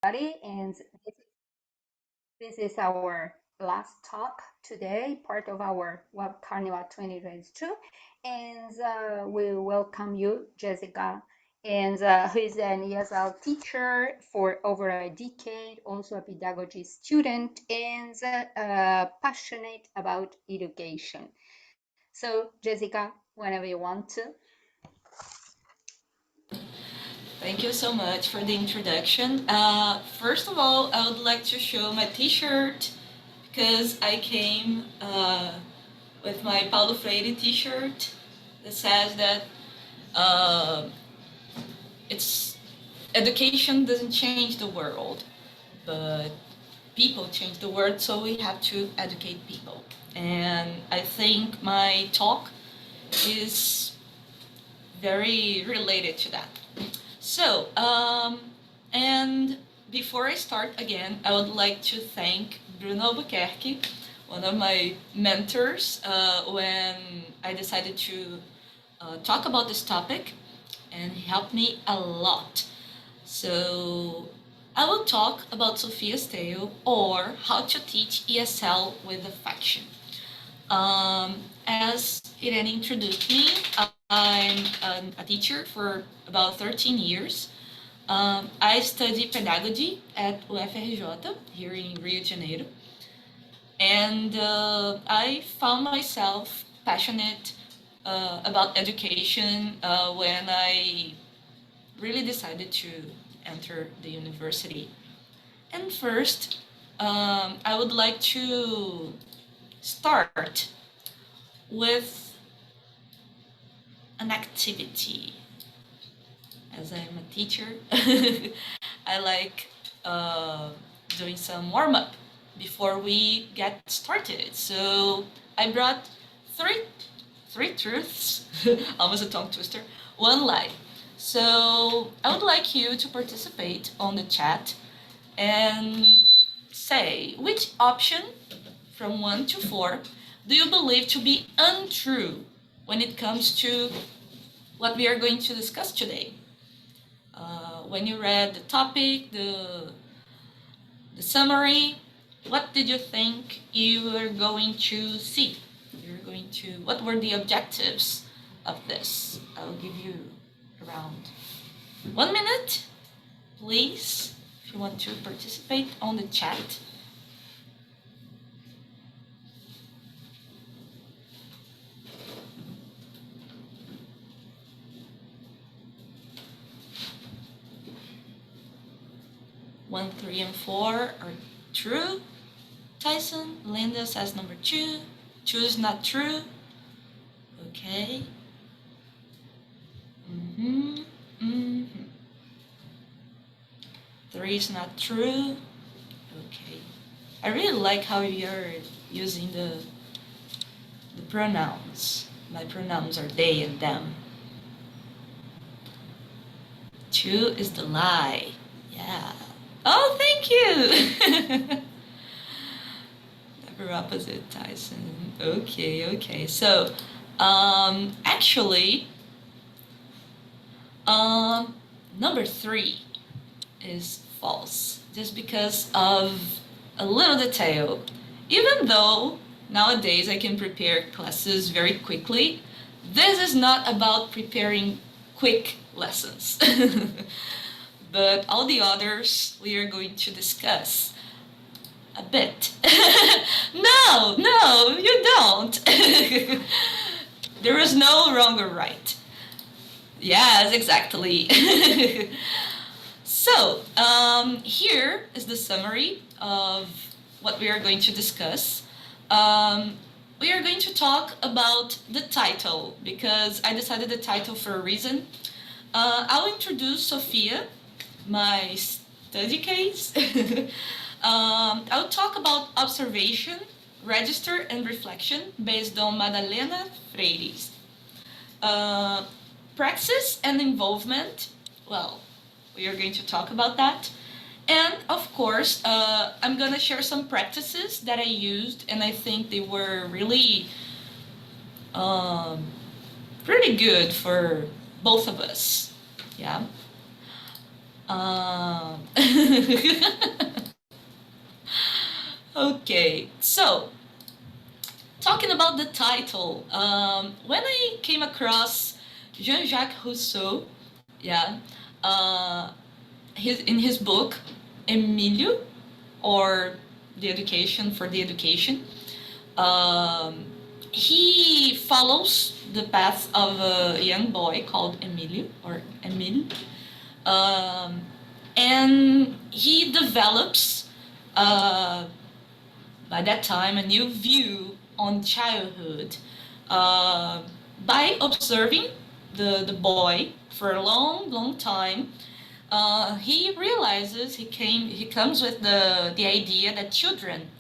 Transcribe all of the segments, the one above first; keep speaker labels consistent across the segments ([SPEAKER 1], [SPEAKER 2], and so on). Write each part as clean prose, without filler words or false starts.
[SPEAKER 1] And this is our last talk today, part of our Web Carnival 2022. And we welcome you, Jessica, and who is an ESL teacher for over a decade, also a pedagogy student, and passionate about education. So, Jessica, whenever you want to.
[SPEAKER 2] Thank you so much for the introduction. First of all, I would like to show my t-shirt because I came with my Paulo Freire t-shirt that says that it's education doesn't change the world, but people change the world, so we have to educate people. And I think my talk is very related to that. So, and before I start again, I would like to thank Bruno Albuquerque, one of my mentors, when I decided to talk about this topic, and he helped me a lot. So, I will talk about Sofia's Tale, or how to teach ESL with affection. As Irene introduced me, I'm a teacher for about 13 years. I study pedagogy at UFRJ here in Rio de Janeiro. And I found myself passionate about education when I really decided to enter the university. And first, I would like to start with an activity. As I'm a teacher, I like doing some warm up before we get started. So I brought three truths, almost a tongue twister, one lie. So I would like you to participate on the chat and say which option from 1 to 4 do you believe to be untrue when it comes to what we are going to discuss today. When you read the topic, the summary, what did you think you were going to see? What were the objectives of this? I'll give you around 1 minute, please, if you want to participate on the chat. One, 3, and 4 are true. Tyson, Linda says number 2. 2 is not true. Okay. 3 is not true. Okay. I really like how you're using the pronouns. My pronouns are they and them. 2 is the lie. Yeah. Oh, thank you! Never opposite, Tyson. Okay. So, actually, number 3 is false. Just because of a little detail. Even though nowadays I can prepare classes very quickly, this is not about preparing quick lessons. But all the others we are going to discuss a bit. No, you don't. There is no wrong or right. Yes, exactly. So, here is the summary of what we are going to discuss. We are going to talk about the title, because I decided the title for a reason. I'll introduce Sofia, my study case. I'll talk about observation, register, and reflection based on Madalena Freire's. Praxis and involvement, well, we are going to talk about that. And of course, I'm gonna share some practices that I used, and I think they were really pretty good for both of us. Yeah. Um, okay, so talking about the title, when I came across Jean-Jacques Rousseau, yeah, uh, in his book Emilio, or the education for the education, um, he follows the path of a young boy called Emilio or Emile, um, and he develops uh, by that time a new view on childhood uh, by observing the boy for a long time. He realizes he comes with the idea that children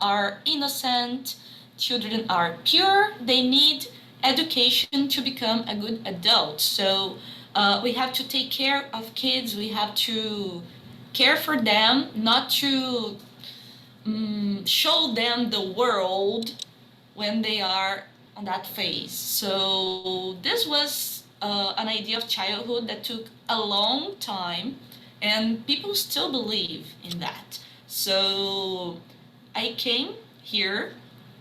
[SPEAKER 2] are innocent, children are pure, they need education to become a good adult. So we have to take care of kids, we have to care for them, not to show them the world when they are on that phase. So this was an idea of childhood that took a long time, and people still believe in that. So I came here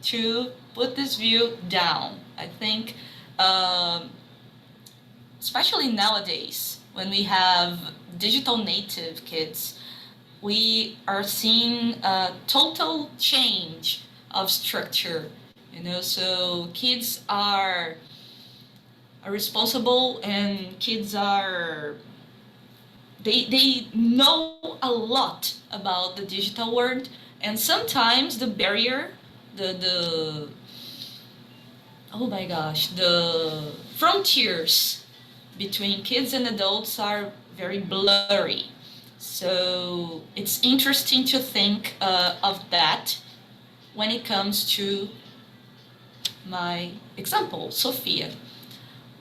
[SPEAKER 2] to put this view down. I think, especially nowadays, when we have digital native kids, we are seeing a total change of structure. So kids are responsible, and kids are they know a lot about the digital world, and sometimes the barrier, the oh my gosh, the frontiers between kids and adults are very blurry. So it's interesting to think of that when it comes to my example, Sofia.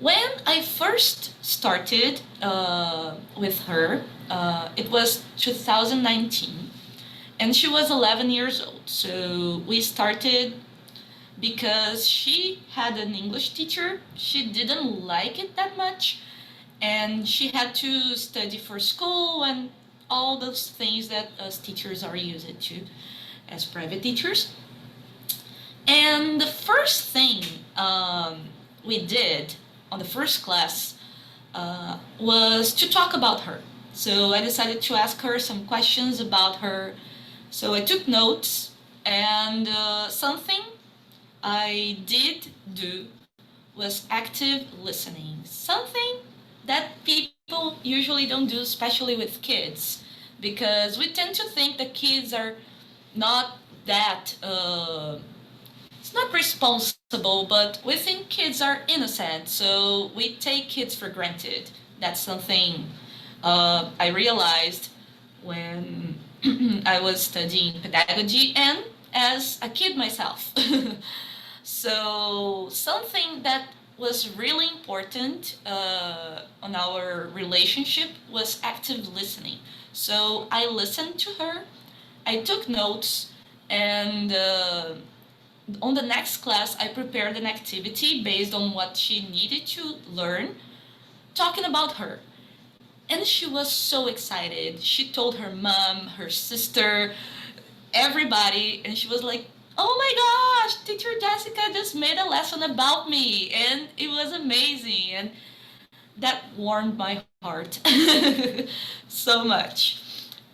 [SPEAKER 2] When I first started with her, it was 2019, and she was 11 years old. So we started because she had an English teacher. She didn't like it that much, and she had to study for school and all those things that us teachers are used to as private teachers. And the first thing we did on the first class was to talk about her. So I decided to ask her some questions about her. So I took notes, and something I did do was active listening. Something that people usually don't do, especially with kids, because we tend to think that kids are not that it's not responsible, but we think kids are innocent, so we take kids for granted. That's something I realized when I was studying pedagogy and as a kid myself. So something that was really important on our relationship was active listening. So I listened to her, I took notes, and on the next class, I prepared an activity based on what she needed to learn, talking about her. And she was so excited. She told her mom, her sister, everybody, and she was like, "Oh my gosh, teacher Jessica just made a lesson about me, and it was amazing." And that warmed my heart so much.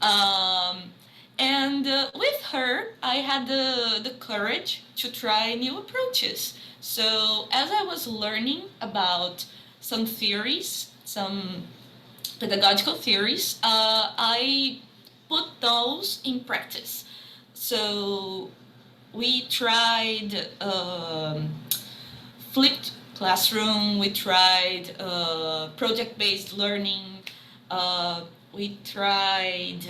[SPEAKER 2] Um, and with her, I had the courage to try new approaches. So as I was learning about some theories, some pedagogical theories, I put those in practice. So we tried flipped classroom, we tried project-based learning, we tried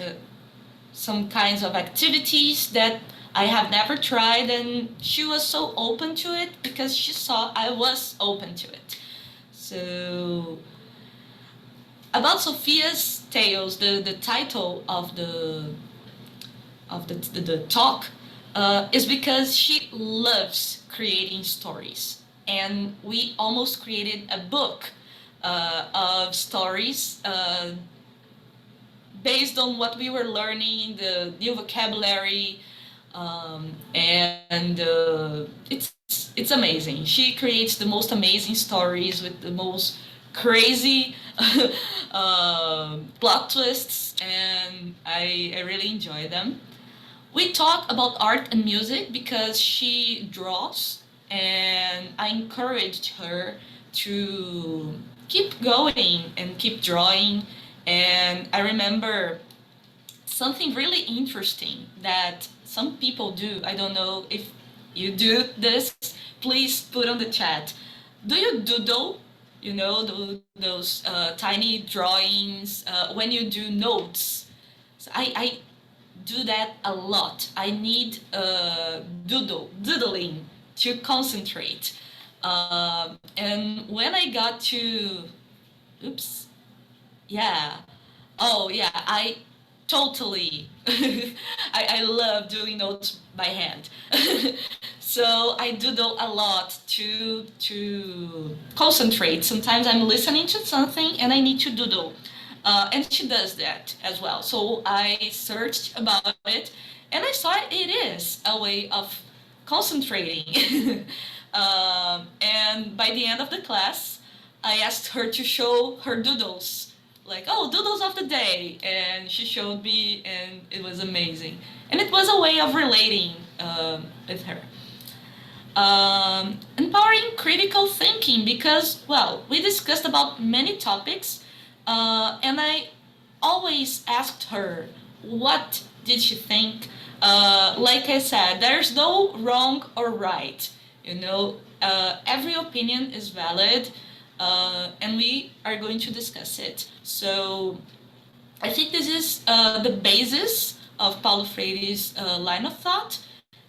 [SPEAKER 2] some kinds of activities that I have never tried, and she was so open to it because she saw I was open to it. So about Sophia's Tales, the title of the talk is because she loves creating stories, and we almost created a book of stories based on what we were learning, the new vocabulary, and it's amazing. She creates the most amazing stories with the most crazy plot twists, and I really enjoy them. We talk about art and music because she draws, and I encouraged her to keep going and keep drawing. And I remember something really interesting that some people do. I don't know if you do this. Please put on the chat. Do you doodle? You know, those tiny drawings when you do notes. So I do that a lot. I need doodling to concentrate. And when I got to, oops, yeah, oh yeah, I totally, I love doing notes by hand. So I doodle a lot to concentrate. Sometimes I'm listening to something and I need to doodle. And she does that as well. So I searched about it and I saw it is a way of concentrating. And by the end of the class, I asked her to show her doodles, like, oh, doodles of the day. And she showed me, and it was amazing. And it was a way of relating with her. Empowering critical thinking because, well, we discussed about many topics, and I always asked her, what did she think? Like I said, there's no wrong or right. You know, every opinion is valid, and we are going to discuss it. So I think this is the basis of Paulo Freire's line of thought.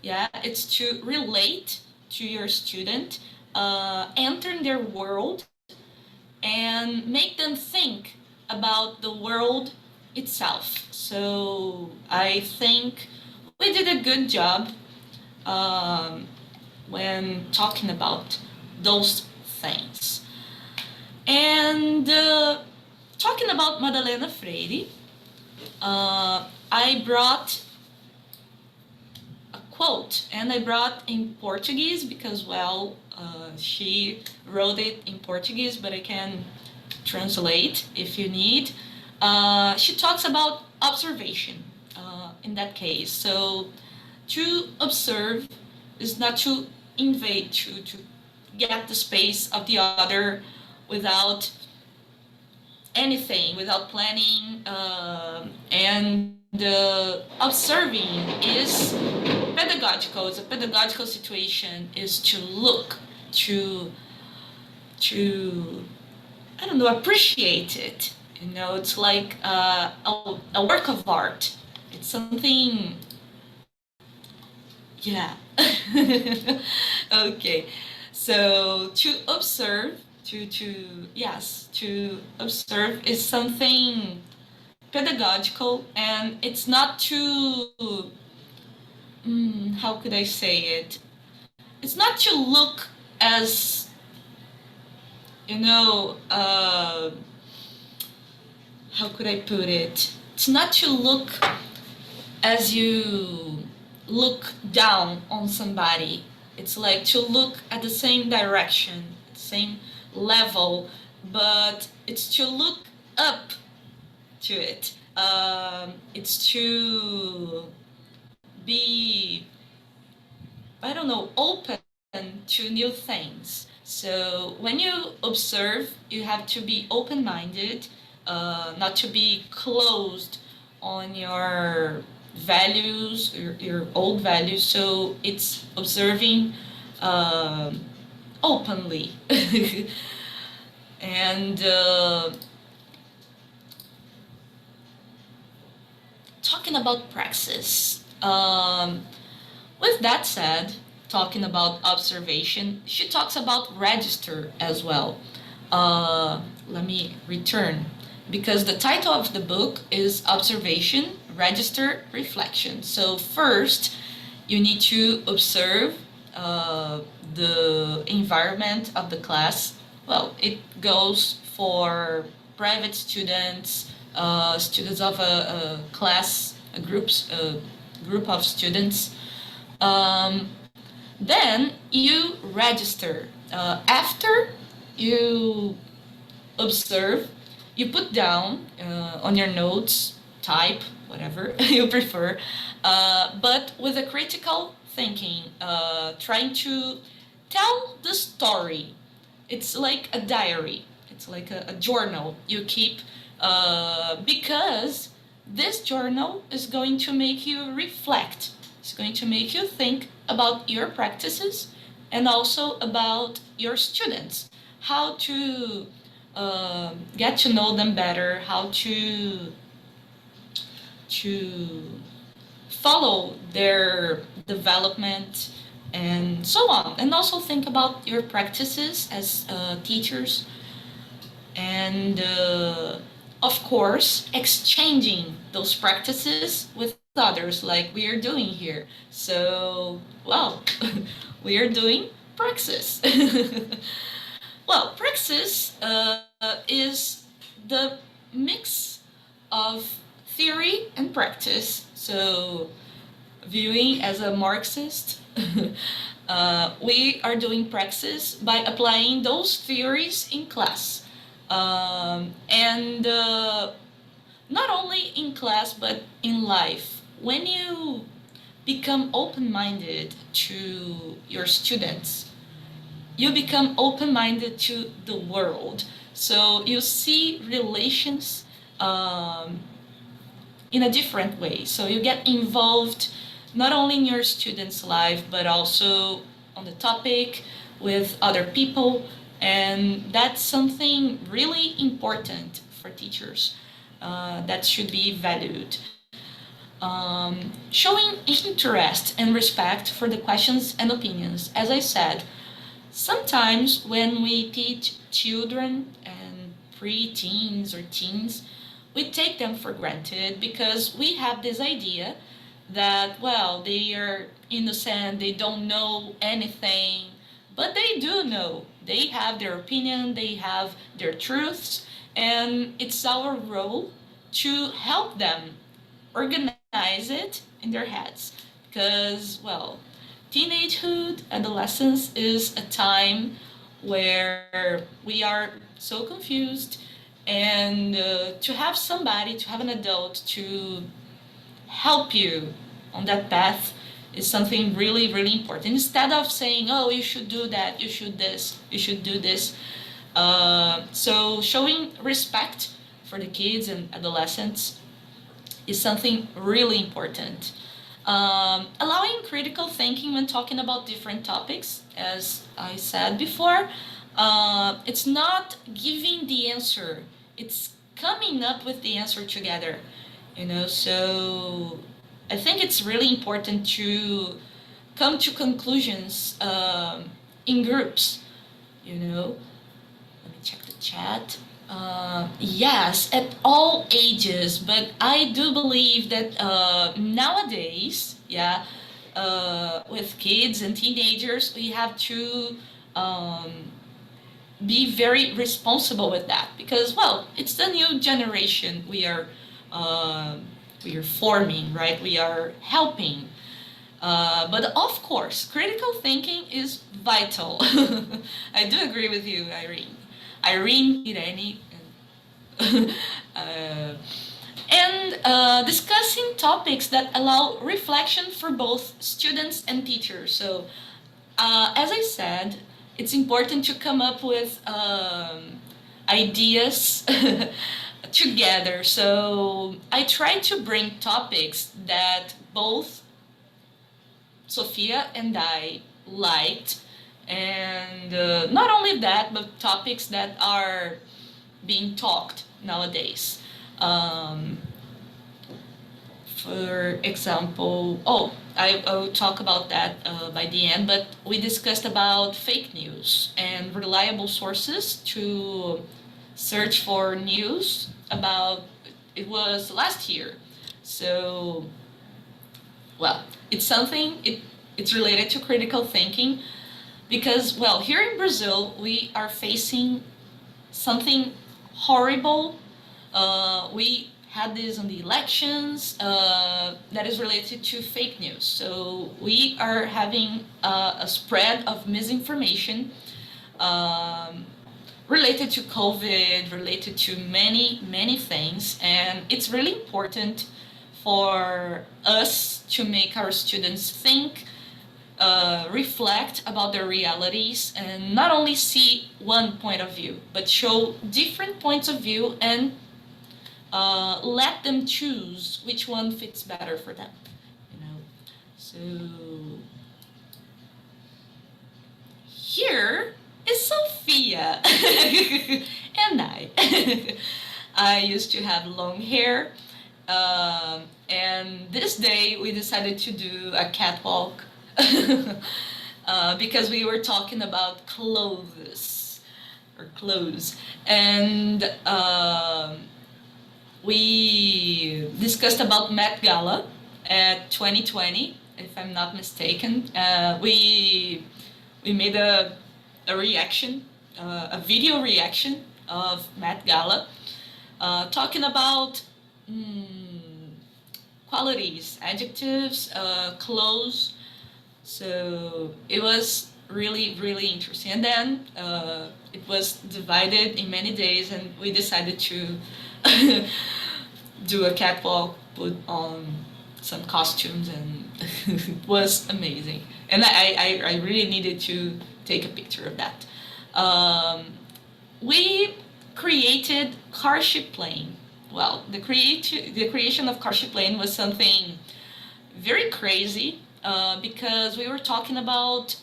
[SPEAKER 2] Yeah, it's to relate to your student, enter their world, and make them think about the world itself. So I think we did a good job um, when talking about those things. And talking about Madalena Freire, I brought a quote, and I brought in Portuguese because, well, she wrote it in Portuguese, but I can translate if you need. She talks about observation in that case. So to observe is not to invade, to get the space of the other without anything, without planning, and observing is pedagogical. It's a pedagogical situation, is to look, to I don't know, appreciate it. You know, it's like a work of art. It's something, yeah. Okay, so to observe, to observe is something pedagogical, and it's not to, how could I say it? It's not to look as, you know, how could I put it? It's not to look as you look down on somebody. It's like to look at the same direction, same level, but it's to look up to it. It's to be, I don't know, open to new things. So when you observe, you have to be open-minded, not to be closed on your values, your old values. So it's observing openly. And talking about praxis. With that said, talking about observation, she talks about register as well. Let me return, because the title of the book is Observation, Register, Reflection. So first, you need to observe the environment of the class. Well, it goes for private students, students of a class, a group of students. Um, then you register. After you observe, you put down on your notes, type, whatever you prefer, but with a critical thinking, trying to tell the story. It's like a diary, it's like a journal you keep, because this journal is going to make you reflect. It's going to make you think about your practices and also about your students, how to get to know them better, how to follow their development and so on, and also think about your practices as teachers, and of course exchanging those practices with others like we are doing here. So, well, we are doing Praxis. Well, Praxis is the mix of theory and practice. So, viewing as a Marxist, we are doing Praxis by applying those theories in class. And not only in class, but in life. When you become open-minded to your students, you become open-minded to the world. So you see relations in a different way. So you get involved not only in your students' life, but also on the topic with other people. And that's something really important for teachers that should be valued. Showing interest and respect for the questions and opinions. As I said, sometimes when we teach children and pre-teens or teens, we take them for granted because we have this idea that, well, they are innocent, they don't know anything, but they do know. They have their opinion, they have their truths, and it's our role to help them organize it in their heads. Because, well, teenagehood, adolescence is a time where we are so confused, and to have somebody, to have an adult to help you on that path is something really, really important. Instead of saying, oh, you should do that, you should this, you should do this. So showing respect for the kids and adolescents is something really important. Allowing critical thinking when talking about different topics, as I said before. It's not giving the answer, it's coming up with the answer together, so I think it's really important to come to conclusions in groups, Let me check the chat. Yes, at all ages, but I do believe that nowadays, with kids and teenagers, we have to be very responsible with that because, well, it's the new generation we are forming, right? We are helping. But of course, critical thinking is vital. I do agree with you, Irene, Irene, and discussing topics that allow reflection for both students and teachers. So, as I said, it's important to come up with ideas together. So I try to bring topics that both Sofia and I liked, and not only that, but topics that are being talked nowadays. For example, I'll talk about that by the end, but we discussed about fake news and reliable sources to search for news about, it was last year. So, well, it's something, it's related to critical thinking because, well, here in Brazil, we are facing something horrible We had this on the elections that is related to fake news. So we are having a spread of misinformation um, related to COVID, related to many, many things. And it's really important for us to make our students think, reflect about their realities, and not only see one point of view, but show different points of view and let them choose which one fits better for them. You know, so here is Sofia and I. I used to have long hair, and this day we decided to do a catwalk because we were talking about clothes, and we discussed about Met Gala at 2020, if I'm not mistaken. We made a reaction, a video reaction of Met Gala, talking about qualities, adjectives, clothes. So it was really, really interesting. And then it was divided in many days, and we decided to do a catwalk, put on some costumes, and it was amazing. And I really needed to take a picture of that. We created Carship Plane. Well, the creation of Carship Plane was something very crazy because we were talking about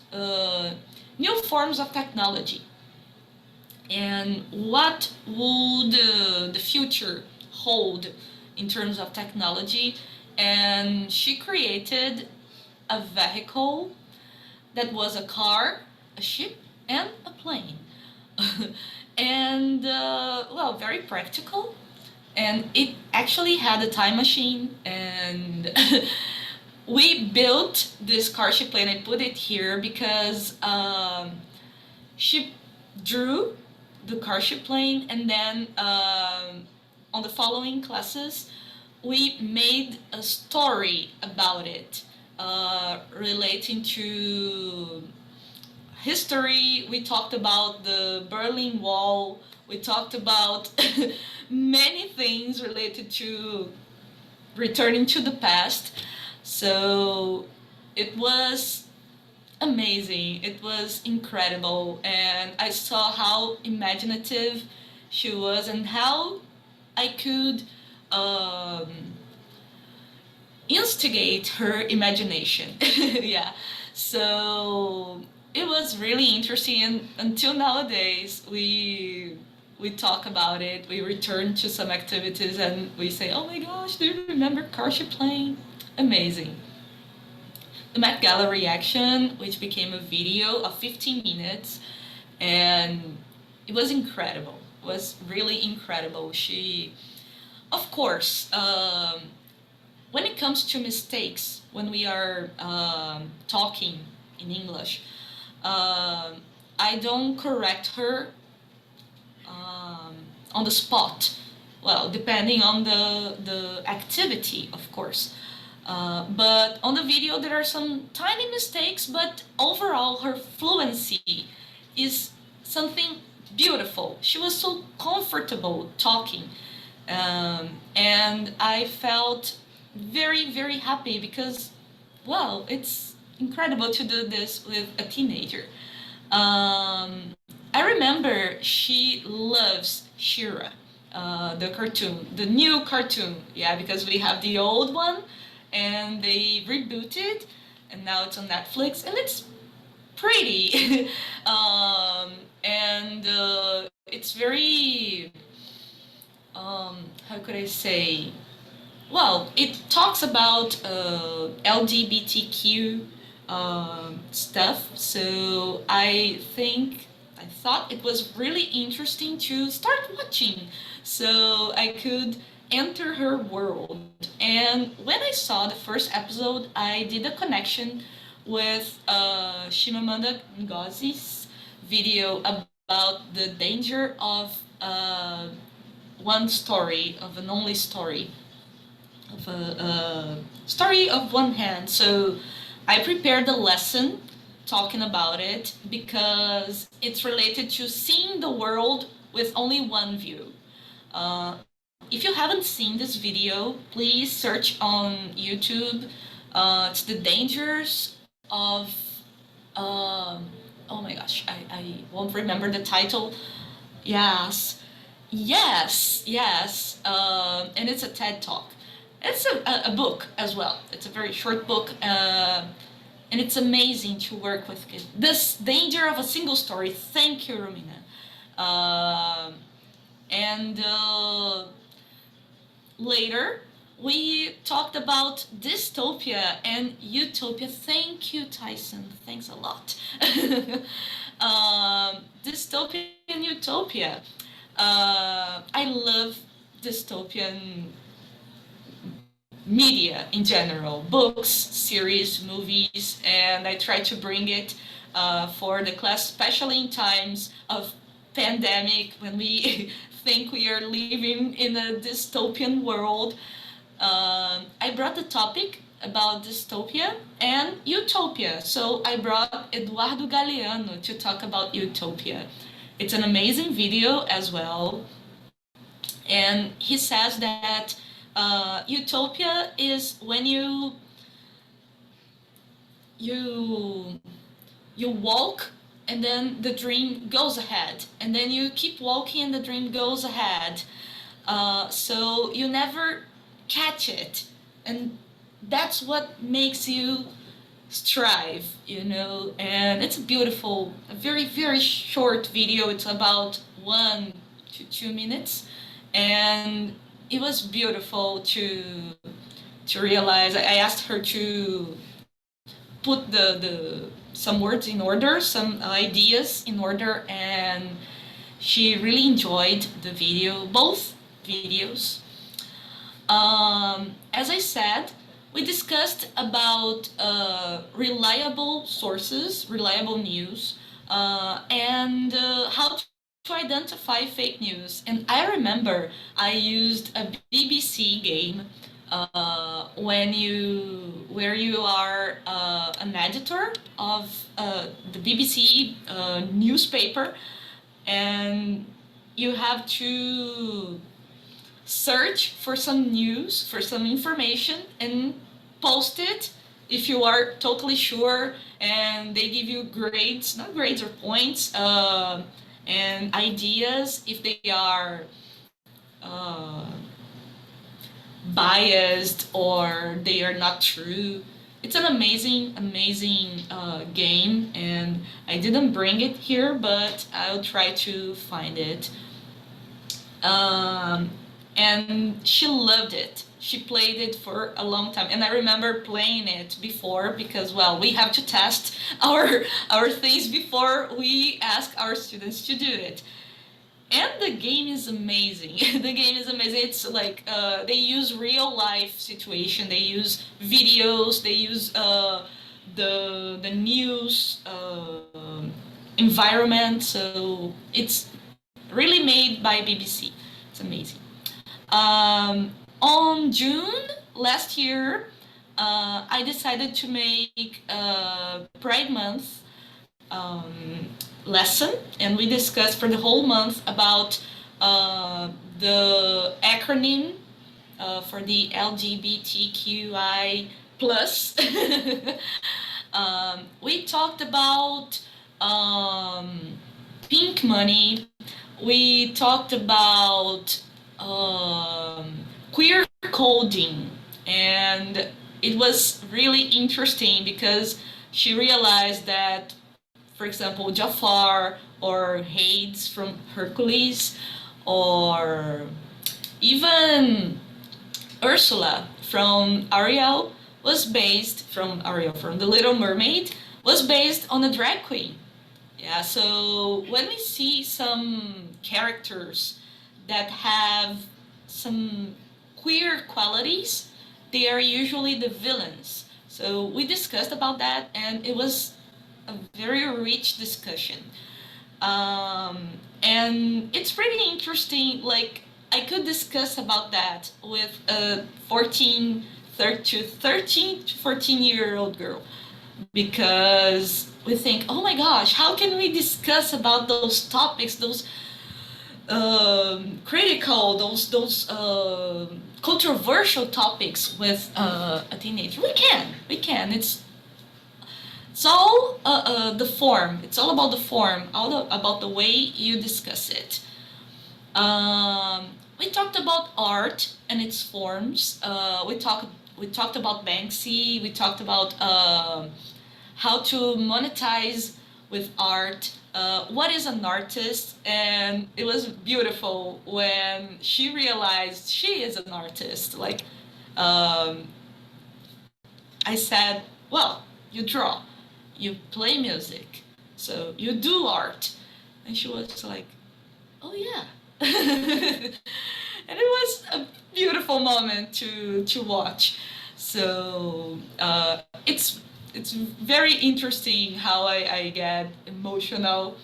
[SPEAKER 2] new forms of technology and what would the future hold in terms of technology. And she created a vehicle that was a car, a ship, and a plane. And well, very practical. And it actually had a time machine, and we built this car ship plane. I put it here because she drew the car ship plane, and then on the following classes we made a story about it relating to history. We talked about the Berlin Wall. We talked about many things related to returning to the past. So it was amazing. It was incredible. And I saw how imaginative she was and how I could instigate her imagination. Yeah. So it was really interesting, and until nowadays we talk about it. We return to some activities and we say, "Oh my gosh, do you remember Carship Plane?" Amazing. The Met Gala reaction, which became a video of 15 minutes, and it was incredible. It was really incredible. She, of course, when it comes to mistakes, when we are talking in English, I don't correct her on the spot. Well, depending on the activity, of course. But on the video, there are some tiny mistakes, but overall, her fluency is something beautiful. She was so comfortable talking. And I felt very, very happy because, well, it's incredible to do this with a teenager. I remember she loves Shira, the cartoon, the new cartoon. Yeah, because we have the old one and they rebooted and now it's on Netflix and it's pretty. And it's very, how could I say? Well, it talks about LGBTQ stuff. So I thought it was really interesting to start watching so I could enter her world. And when I saw the first episode, I did a connection with Shimamanda Ngozi's video about the danger of one story, of an only story, of a story of one hand. So I prepared a lesson talking about it because it's related to seeing the world with only one view. Uh, if you haven't seen this video, please search on YouTube. It's the dangers of, oh my gosh, I won't remember the title. Yes, yes. And it's a TED Talk. It's a book as well. It's a very short book, and it's amazing to work with kids. This danger of a single story. Thank you, Romina. And later, we talked about dystopia and utopia. Thank you, Tyson. Thanks a lot. Dystopia and utopia. I love dystopian media in general, books, series, movies, and I try to bring it for the class, especially in times of pandemic when we think we are living in a dystopian world. I brought the topic about dystopia and utopia, so I brought Eduardo Galeano to talk about utopia. It's an amazing video as well, and he says that utopia is when you walk and then the dream goes ahead, and then you keep walking and the dream goes ahead. So you never catch it, and that's what makes you strive, and it's a very, very short video. It's about 1 to 2 minutes, and it was beautiful to realize. I asked her to put the some words in order, some ideas in order, and she really enjoyed the video, both videos. As I said, we discussed about reliable sources, reliable news, and how to identify fake news. And I remember I used a BBC game where you are an editor of the BBC newspaper, and you have to search for some news, for some information, and post it if you are totally sure, and they give you grades, not grades or points, and ideas if they are biased or they are not true. It's an amazing game, and I didn't bring it here, but I'll try to find it. And she loved it. She played it for a long time, and I remember playing it before because, well, we have to test our things before we ask our students to do it. And the game is amazing. The game is amazing. It's like they use real life situation. They use videos. They use the news environment. So it's really made by BBC. It's amazing. On June last year, I decided to make Pride Month lesson, and we discussed for the whole month about the acronym for the LGBTQI plus. We talked about pink money. We talked about queer coding, and it was really interesting because she realized that, for example, Jafar or Hades from Hercules, or even Ursula from Ariel from The Little Mermaid, was based on a drag queen. Yeah, so when we see some characters that have some queer qualities, they are usually the villains. So we discussed about that, and it was a very rich discussion. And it's pretty interesting. Like, I could discuss about that with a 13 to 14-year-old girl, because we think, oh my gosh, how can we discuss about those topics, those critical, those controversial topics with a teenager? We can. It's all the form. It's all about the form, about the way you discuss it. We talked about art and its forms. We talked about Banksy. We talked about how to monetize with art. What is an artist? And it was beautiful when she realized she is an artist. Like, I said, well, you draw, you play music, so you do art. And she was like, oh yeah. And it was a beautiful moment to watch. So it's very interesting how I get emotional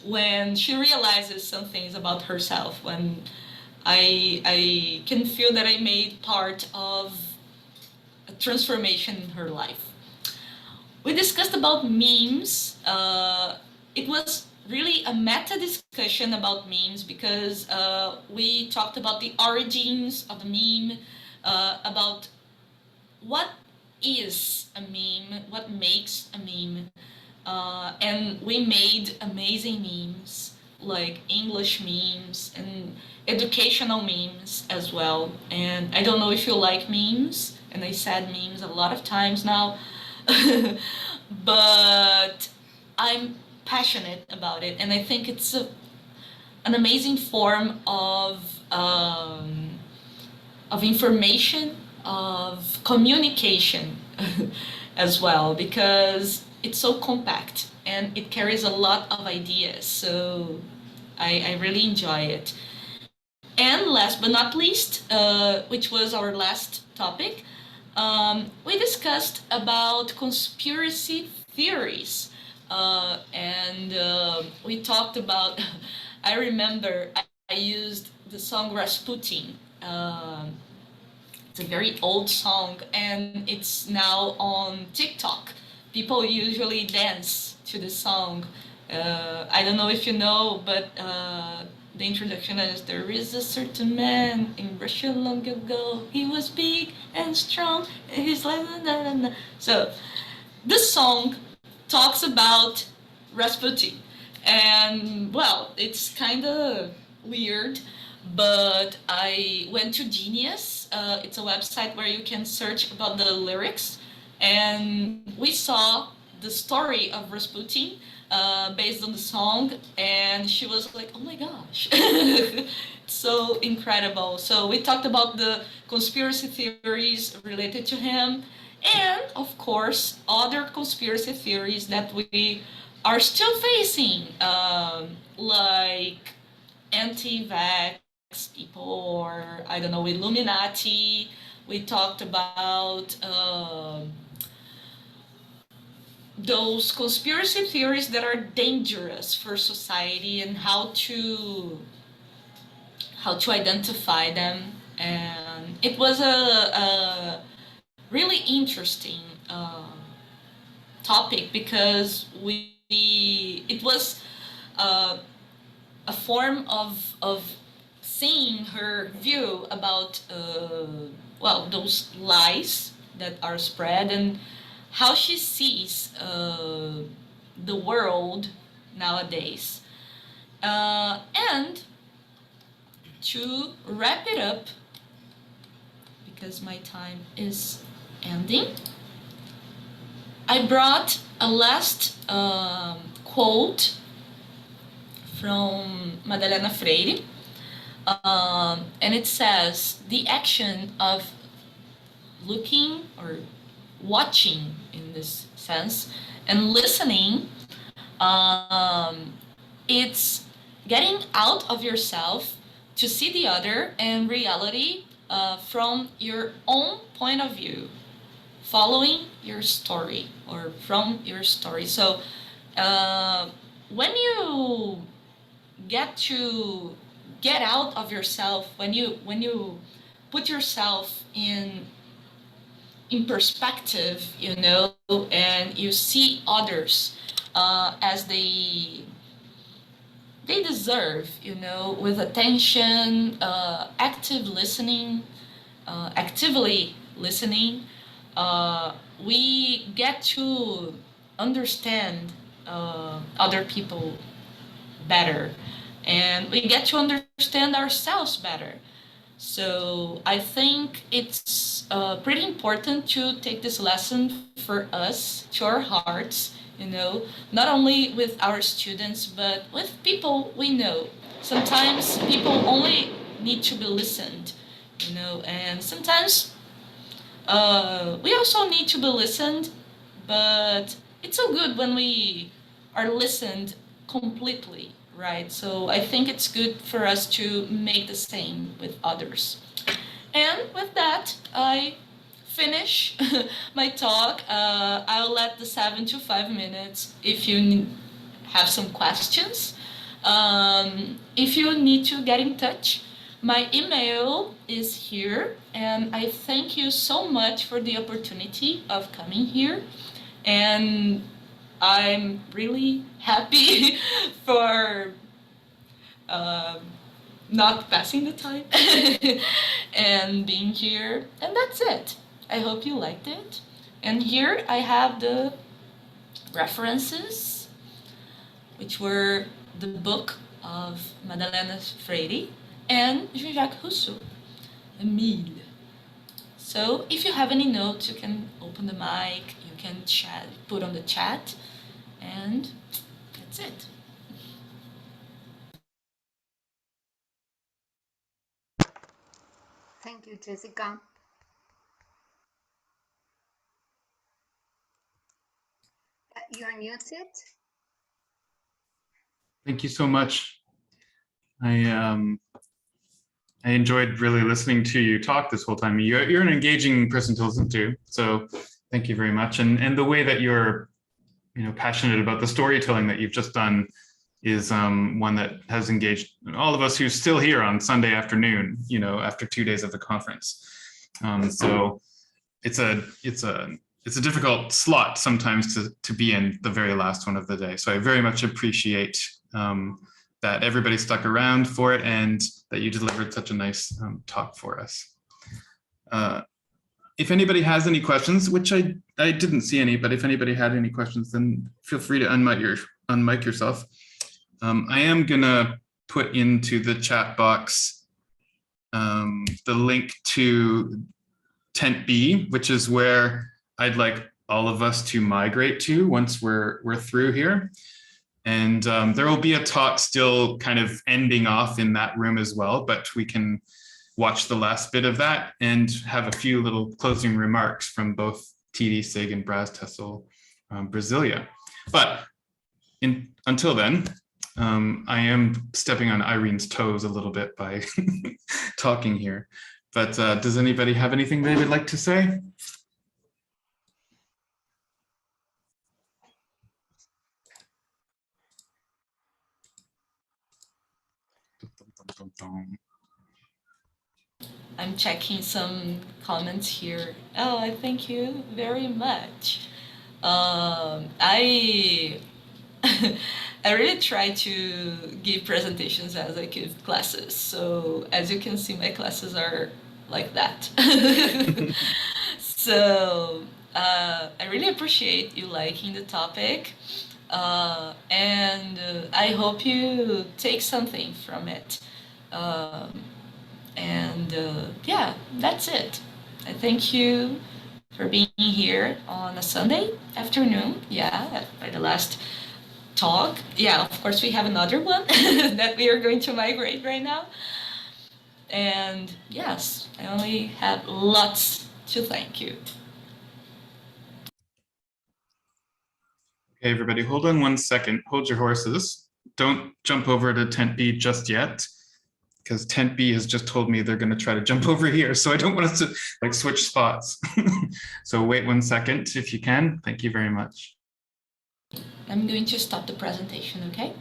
[SPEAKER 2] when she realizes some things about herself, when I can feel that I made part of a transformation in her life. We discussed about memes. It was really a meta discussion about memes, because we talked about the origins of the meme, about what is a meme, what makes a meme, and we made amazing memes, like English memes and educational memes as well. And I don't know if you like memes, and I said memes a lot of times now, but I'm passionate about it, and I think it's an amazing form of information, of communication as well, because it's so compact and it carries a lot of ideas. So I really enjoy it. And last but not least, which was our last topic, we discussed about conspiracy theories. And we talked about, I remember I used the song Rasputin. It's a very old song, and it's now on TikTok. People usually dance to the song. I don't know if you know, but the introduction is, there is a certain man in Russia long ago. He was big and strong, and he's like, na, na, na. So this song talks about Rasputin. And well, it's kind of weird, but I went to Genius. It's a website where you can search about the lyrics, and we saw the story of Rasputin based on the song, and she was like, oh my gosh. So incredible. So we talked about the conspiracy theories related to him, and of course other conspiracy theories that we are still facing, like anti-vax people, or I don't know, Illuminati. We talked about those conspiracy theories that are dangerous for society, and how to identify them. And it was a really interesting topic, because it was a form of seeing her view about those lies that are spread, and how she sees the world nowadays. And to wrap it up, because my time is ending, I brought a last quote from Madalena Freire, and it says, the action of looking, or watching in this sense, and listening, it's getting out of yourself to see the other and reality from your own point of view, following your story, or from your story. So when you get to get out of yourself, when you put yourself in perspective, you know, and you see others as they deserve, you know, with attention, active listening, actively listening, we get to understand other people better, and we get to understand ourselves better. So I think it's pretty important to take this lesson for us to our hearts, you know, not only with our students, but with people we know. Sometimes people only need to be listened, you know, and sometimes we also need to be listened, but it's so good when we are listened completely, right? So I think it's good for us to make the same with others. And with that, I finish my talk. I'll let the 7 to 5 minutes if you have some questions. If you need to get in touch, my email is here, and I thank you so much for the opportunity of coming here. And I'm really happy for not passing the time and being here. And that's it. I hope you liked it. And here I have the references, which were the book of Madalena Freire and Jean-Jacques Rousseau, Emile. So if you have any notes, you can open the mic, you can chat, put on the chat, and that's it.
[SPEAKER 1] Thank you, Jessica. You're muted.
[SPEAKER 3] Thank you so much. I enjoyed really listening to you talk this whole time. You're an engaging person to listen to, so thank you very much. And the way that you're, you know, passionate about the storytelling that you've just done is one that has engaged all of us who's still here on Sunday afternoon, you know, after 2 days of the conference. So it's a difficult slot sometimes to be in the very last one of the day. So I very much appreciate that everybody stuck around for it and that you delivered such a nice talk for us. If anybody has any questions, which I didn't see any, but if anybody had any questions, then feel free to unmic yourself. I am gonna put into the chat box the link to Tent B, which is where I'd like all of us to migrate to once we're through here. And there will be a talk still kind of ending off in that room as well, but we can watch the last bit of that and have a few little closing remarks from both TDSIG and Braztesol Brasilia. But until then, I am stepping on Irene's toes a little bit by talking here. But does anybody have anything they would like to say?
[SPEAKER 2] I'm checking some comments here. Oh, I thank you very much. I I really try to give presentations as I give classes. So as you can see, my classes are like that. So I really appreciate you liking the topic. And I hope you take something from it. Yeah, that's it. I thank you for being here on a Sunday afternoon. Yeah, for the last talk. Yeah, of course we have another one that we are going to migrate right now. And yes, I only have lots to thank you.
[SPEAKER 3] Okay, everybody, hold on 1 second. Hold your horses. Don't jump over to Tent B just yet, because Tent B has just told me they're going to try to jump over here. So I don't want us to like switch spots. So wait 1 second if you can. Thank you very much.
[SPEAKER 2] I'm going to stop the presentation, okay?